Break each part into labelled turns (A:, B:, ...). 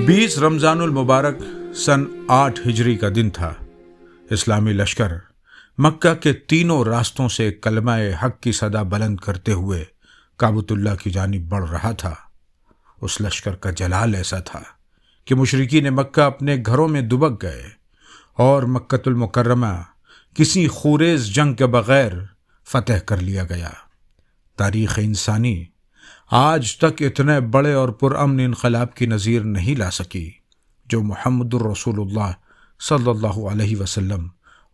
A: 20 رمضان المبارک سن 8 ہجری کا دن تھا۔ اسلامی لشکر مکہ کے تینوں راستوں سے کلمہ حق کی صدا بلند کرتے ہوئے کعبۃ اللہ کی جانب بڑھ رہا تھا۔ اس لشکر کا جلال ایسا تھا کہ مشرکین مکہ اپنے گھروں میں دبک گئے اور مکۃ المکرمہ کسی خوریز جنگ کے بغیر فتح کر لیا گیا۔ تاریخ انسانی آج تک اتنے بڑے اور پرامن انقلاب کی نظیر نہیں لا سکی جو محمد الرسول اللہ صلی اللہ علیہ وسلم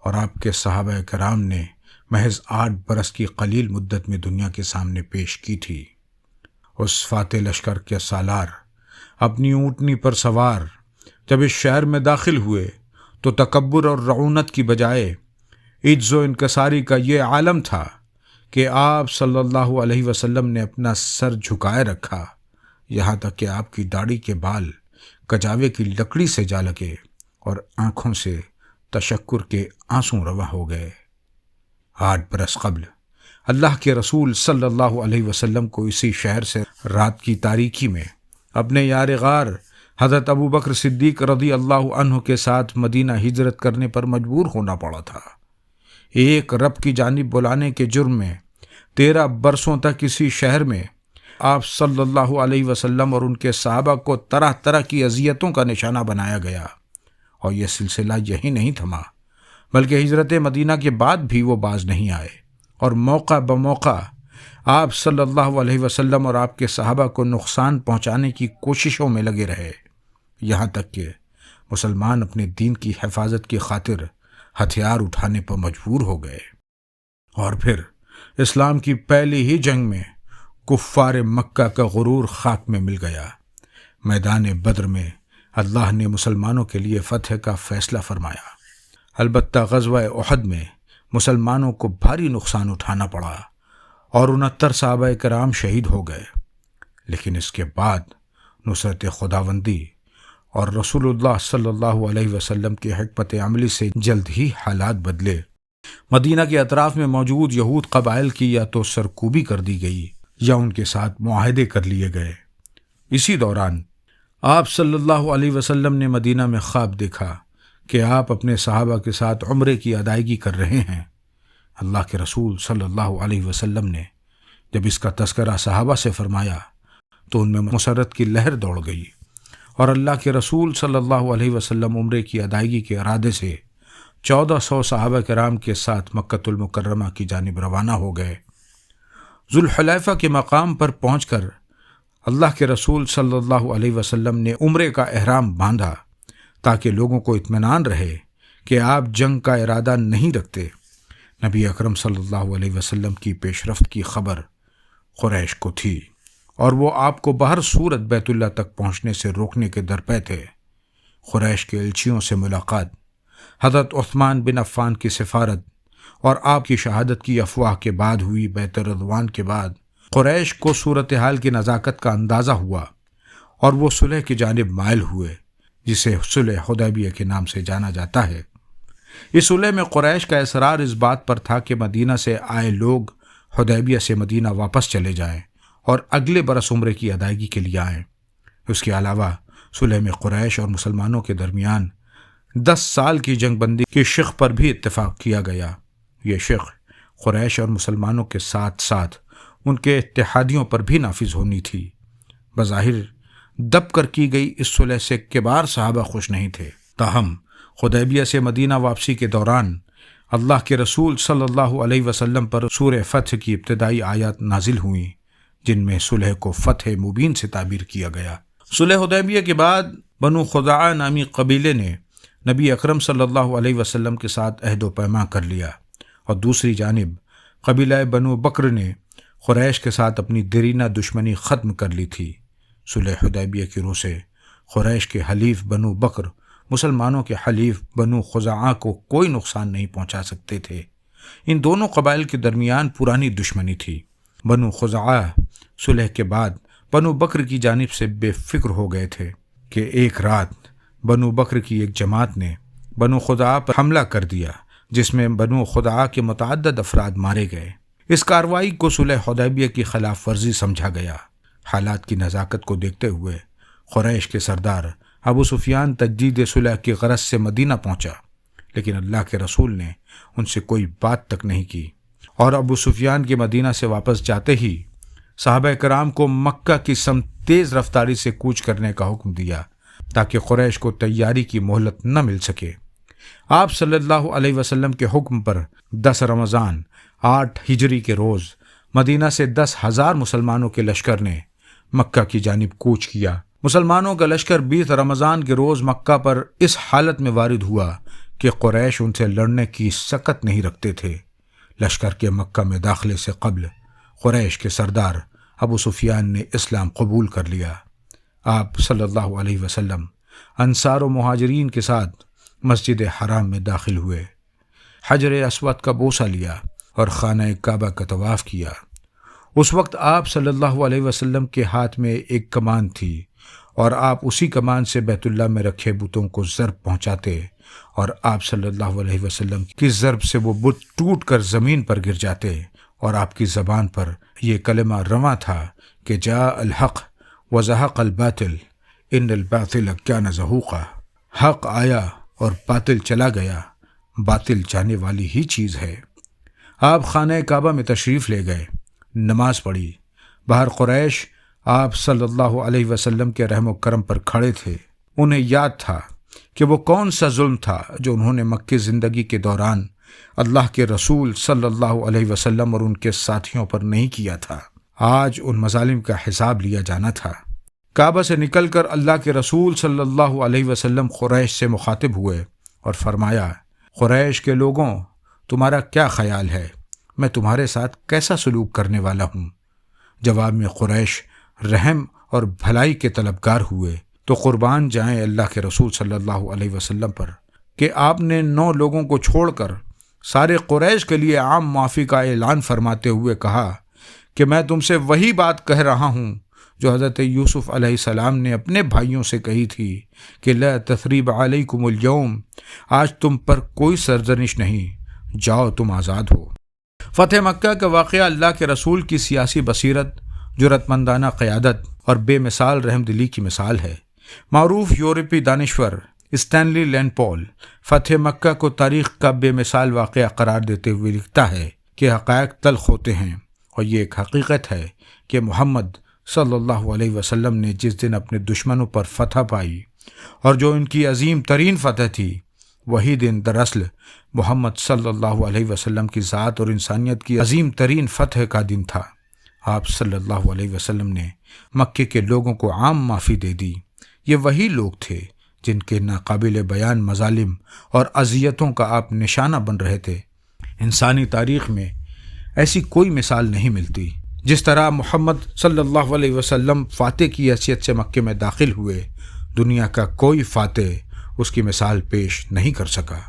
A: اور آپ کے صحابہ کرام نے محض 8 برس کی قلیل مدت میں دنیا کے سامنے پیش کی تھی۔ اس فاتح لشکر کے سالار اپنی اونٹنی پر سوار جب اس شہر میں داخل ہوئے تو تکبر اور رعونت کی بجائے عجز و انکساری کا یہ عالم تھا کہ آپ صلی اللہ علیہ وسلم نے اپنا سر جھکائے رکھا، یہاں تک کہ آپ کی داڑھی کے بال کجاوے کی لکڑی سے جا لگے اور آنکھوں سے تشکر کے آنسو رواں ہو گئے۔ 8 برس قبل اللہ کے رسول صلی اللہ علیہ وسلم کو اسی شہر سے رات کی تاریکی میں اپنے یار غار حضرت ابو بکر صدیق رضی اللہ عنہ کے ساتھ مدینہ ہجرت کرنے پر مجبور ہونا پڑا تھا۔ ایک رب کی جانب بلانے کے جرم میں 13 برسوں تک اسی شہر میں آپ صلی اللہ علیہ وسلم اور ان کے صحابہ کو طرح طرح کی اذیتوں کا نشانہ بنایا گیا، اور یہ سلسلہ یہی نہیں تھما بلکہ ہجرت مدینہ کے بعد بھی وہ باز نہیں آئے اور موقع بموقع آپ صلی اللہ علیہ وسلم اور آپ کے صحابہ کو نقصان پہنچانے کی کوششوں میں لگے رہے، یہاں تک کہ مسلمان اپنے دین کی حفاظت کی خاطر ہتھیار اٹھانے پر مجبور ہو گئے۔ اور پھر اسلام کی پہلی ہی جنگ میں کفار مکہ کا غرور خاک میں مل گیا۔ میدان بدر میں اللہ نے مسلمانوں کے لیے فتح کا فیصلہ فرمایا۔ البتہ غزوہ احد میں مسلمانوں کو بھاری نقصان اٹھانا پڑا اور 69 صحابہ کرام شہید ہو گئے، لیکن اس کے بعد نصرت خداوندی اور رسول اللہ صلی اللہ علیہ وسلم کی حکمت عملی سے جلد ہی حالات بدلے۔ مدینہ کے اطراف میں موجود یہود قبائل کی یا تو سرکوبی کر دی گئی یا ان کے ساتھ معاہدے کر لیے گئے۔ اسی دوران آپ صلی اللہ علیہ وسلم نے مدینہ میں خواب دیکھا کہ آپ اپنے صحابہ کے ساتھ عمرے کی ادائیگی کر رہے ہیں۔ اللہ کے رسول صلی اللہ علیہ وسلم نے جب اس کا تذکرہ صحابہ سے فرمایا تو ان میں مسرت کی لہر دوڑ گئی، اور اللہ کے رسول صلی اللہ علیہ وسلم عمرے کی ادائیگی کے ارادے سے 1400 صحابہ کرام کے ساتھ مکۃ المکرمہ کی جانب روانہ ہو گئے۔ ذوالحلیفہ کے مقام پر پہنچ کر اللہ کے رسول صلی اللہ علیہ وسلم نے عمرے کا احرام باندھا تاکہ لوگوں کو اطمینان رہے کہ آپ جنگ کا ارادہ نہیں رکھتے۔ نبی اکرم صلی اللہ علیہ وسلم کی پیش رفت کی خبر قریش کو تھی، اور وہ آپ کو بہر صورت بیت اللہ تک پہنچنے سے روکنے کے درپے تھے۔ قریش کے ایلچیوں سے ملاقات، حضرت عثمان بن عفان کی سفارت اور آپ کی شہادت کی افواہ کے بعد ہوئی بیعت رضوان کے بعد قریش کو صورتحال کی نزاکت کا اندازہ ہوا، اور وہ صلح کی جانب مائل ہوئے، جسے صلح حدیبیہ کے نام سے جانا جاتا ہے۔ اس صلح میں قریش کا اصرار اس بات پر تھا کہ مدینہ سے آئے لوگ حدیبیہ سے مدینہ واپس چلے جائیں اور اگلے برس عمرے کی ادائیگی کے لیے آئیں۔ اس کے علاوہ صلح میں قریش اور مسلمانوں کے درمیان 10 سال کی جنگ بندی کی شق پر بھی اتفاق کیا گیا۔ یہ شق قریش اور مسلمانوں کے ساتھ ساتھ ان کے اتحادیوں پر بھی نافذ ہونی تھی۔ بظاہر دب کر کی گئی اس صلح سے کبار صحابہ خوش نہیں تھے، تاہم حدیبیہ سے مدینہ واپسی کے دوران اللہ کے رسول صلی اللہ علیہ وسلم پر سورہ فتح کی ابتدائی آیات نازل ہوئیں، جن میں صلح کو فتح مبین سے تعبیر کیا گیا۔ صلح حدیبیہ کے بعد بنو خزاعہ نامی قبیلے نے نبی اکرم صلی اللہ علیہ وسلم کے ساتھ عہد و پیمان کر لیا، اور دوسری جانب قبیلہ بنو بکر نے قریش کے ساتھ اپنی دیرینہ دشمنی ختم کر لی تھی۔ صلح حدیبیہ کی روح سے قریش کے حلیف بنو بکر مسلمانوں کے حلیف بنو خزاعہ کو کوئی نقصان نہیں پہنچا سکتے تھے۔ ان دونوں قبائل کے درمیان پرانی دشمنی تھی۔ بنو خزاعہ صلح کے بعد بنو بکر کی جانب سے بے فکر ہو گئے تھے کہ ایک رات بنو بکر کی ایک جماعت نے بنو خزاعہ پر حملہ کر دیا، جس میں بنو خزاعہ کے متعدد افراد مارے گئے۔ اس کارروائی کو صلح حدیبیہ کی خلاف ورزی سمجھا گیا۔ حالات کی نزاکت کو دیکھتے ہوئے قریش کے سردار ابو سفیان تجدید صلح کی غرض سے مدینہ پہنچا، لیکن اللہ کے رسول نے ان سے کوئی بات تک نہیں کی، اور ابو سفیان کے مدینہ سے واپس جاتے ہی صحابہ کرام کو مکہ کی سمت تیز رفتاری سے کوچ کرنے کا حکم دیا تاکہ قریش کو تیاری کی مہلت نہ مل سکے۔ آپ صلی اللہ علیہ وسلم کے حکم پر 10 رمضان 8 ہجری کے روز مدینہ سے 10,000 مسلمانوں کے لشکر نے مکہ کی جانب کوچ کیا۔ مسلمانوں کا لشکر 20 رمضان کے روز مکہ پر اس حالت میں وارد ہوا کہ قریش ان سے لڑنے کی سکت نہیں رکھتے تھے۔ لشکر کے مکہ میں داخلے سے قبل قریش کے سردار ابو سفیان نے اسلام قبول کر لیا۔ آپ صلی اللہ علیہ وسلم انصار و مہاجرین کے ساتھ مسجد حرام میں داخل ہوئے، حجر اسود کا بوسہ لیا اور خانہ کعبہ کا طواف کیا۔ اس وقت آپ صلی اللہ علیہ وسلم کے ہاتھ میں ایک کمان تھی اور آپ اسی کمان سے بیت اللہ میں رکھے بتوں کو ضرب پہنچاتے، اور آپ صلی اللہ علیہ وسلم کی ضرب سے وہ بت ٹوٹ کر زمین پر گر جاتے، اور آپ کی زبان پر یہ کلمہ رواں تھا کہ جاء الحق وزہق الباطل ان الباطل کان زہوقا، حق آیا اور باطل چلا گیا، باطل جانے والی ہی چیز ہے۔ آپ خانہ کعبہ میں تشریف لے گئے، نماز پڑھی۔ باہر قریش آپ صلی اللہ علیہ وسلم کے رحم و کرم پر کھڑے تھے۔ انہیں یاد تھا کہ وہ کون سا ظلم تھا جو انہوں نے مکی زندگی کے دوران اللہ کے رسول صلی اللہ علیہ وسلم اور ان کے ساتھیوں پر نہیں کیا تھا۔ آج ان مظالم کا حساب لیا جانا تھا۔ کعبہ سے نکل کر اللہ کے رسول صلی اللہ علیہ وسلم قریش سے مخاطب ہوئے اور فرمایا، قریش کے لوگوں، تمہارا کیا خیال ہے؟ میں تمہارے ساتھ کیسا سلوک کرنے والا ہوں؟ جواب میں قریش رحم اور بھلائی کے طلبگار ہوئے۔ تو قربان جائیں اللہ کے رسول صلی اللہ علیہ وسلم پر کہ آپ نے 9 لوگوں کو چھوڑ کر سارے قریش کے لیے عام معافی کا اعلان فرماتے ہوئے کہا کہ میں تم سے وہی بات کہہ رہا ہوں جو حضرت یوسف علیہ السلام نے اپنے بھائیوں سے کہی تھی کہ لا تثریب علیکم اليوم، آج تم پر کوئی سرزنش نہیں، جاؤ تم آزاد ہو۔ فتح مکہ کا واقعہ اللہ کے رسول کی سیاسی بصیرت، جرأت مندانہ قیادت اور بے مثال رحم دلی کی مثال ہے۔ معروف یورپی دانشور اسٹینلی لینڈ پول فتح مکہ کو تاریخ کا بے مثال واقعہ قرار دیتے ہوئے لکھتا ہے کہ حقائق تلخ ہوتے ہیں، اور یہ ایک حقیقت ہے کہ محمد صلی اللہ علیہ وسلم نے جس دن اپنے دشمنوں پر فتح پائی اور جو ان کی عظیم ترین فتح تھی، وہی دن دراصل محمد صلی اللہ علیہ وسلم کی ذات اور انسانیت کی عظیم ترین فتح کا دن تھا۔ آپ صلی اللہ علیہ وسلم نے مکے کے لوگوں کو عام معافی دے دی۔ یہ وہی لوگ تھے جن کے ناقابل بیان مظالم اور اذیتوں کا آپ نشانہ بن رہے تھے۔ انسانی تاریخ میں ایسی کوئی مثال نہیں ملتی۔ جس طرح محمد صلی اللہ علیہ وسلم فاتح کی حیثیت سے مکے میں داخل ہوئے، دنیا کا کوئی فاتح اس کی مثال پیش نہیں کر سکا۔